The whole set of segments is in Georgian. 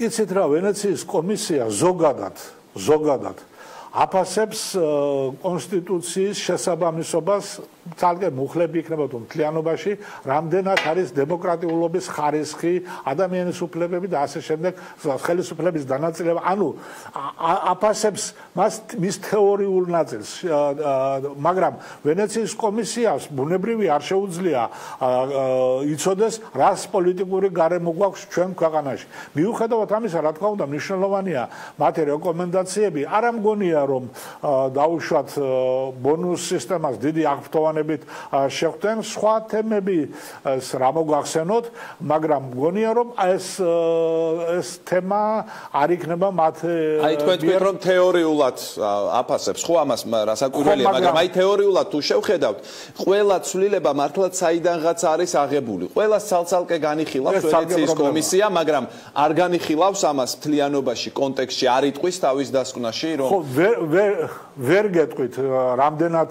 იცით რა, ვენეციის კომისია ზოგადად აფასებს კონსტიტუციის შესაბამისობას თალკე მუხლები იქნება თუ მთლიანობაში, რამდენად არის დემოკრატიულობის ხარისხი, ადამიანის უფლებები და ასე შემდეგ, ხელისუფლების დანაწილება, ანუ აფასებს მის თეორიულ ნაწილს, მაგრამ ვენეციის კომისიას ბუნებრივი არ შეუძლია იცოდეს, რას პოლიტიკური გარემო გვაქვს ჩვენ ქვეყანაში. მიუხედავად ამისა, რა თქმა უნდა, მნიშვნელოვანია მათი რეკომენდაციები, არ ამგონია რომ დაუშვათ ბონუს სისტემას დიდი აღფრთოვანებით შეხვდნენ სხვა თემები რა მოგახსენოთ, მაგრამ მგონია რომ ეს თემა არ იქნება მათ აი თქვენ თქვით რომ თეორიულად აფასებს ხო ამას რასაკვირველია, მაგრამ აი თეორიულად თუ შევხედავთ, ყველა ცვლილება მართლაც საიდანღაც არის აღებული. ყველა ცალ-ცალკე განიხილავს ვენეციის კომისია, მაგრამ არ განიხილავს ამას მთლიანობაში, კონტექსტში არ იტყვის თავის დასკვნაში რომ ვერ გეტყვით რამდენად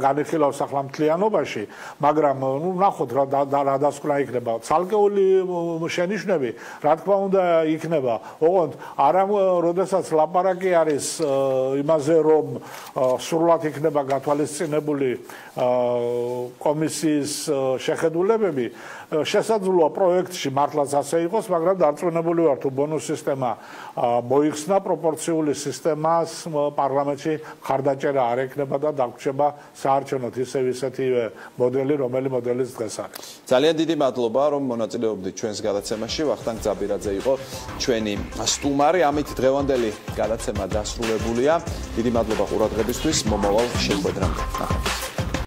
განიხილავს ახლა მთლიანობაში, მაგრამ ნუ ნახოთ რა დასკვნა იქნება. ცალკეული შენიშვნები, რა თქმა უნდა, იქნება. ოღონდ არა როდესაც ლაპარაკი არის იმაზე, რომ სრულად იქნება გათვალისწინებული კომისიის შეხედულებები, შესაძლოა პროექტში მართლაც ასე იყოს, მაგრამ დარწმუნებული ვარ, თუ ბონუს სისტემა მოიხსნა, პროპორციული სისტემას პარლამენტში ხარდაჭერა არ ექნება და დაგვრჩება საარჩევნოდ ისეთივე მოდელი, რომელი მოდელიც დღეს არის. ძალიან დიდი მადლობა, რომ მონაწილეობდით ჩვენს გადაცემაში. ვახტანგ ძაბირაძე იყო ჩვენი სტუმარი. ამით დღევანდელი გადაცემა დასრულებულია. დიდი მადლობა ყურადღებისთვის. მომავალ შეხვედრამდე.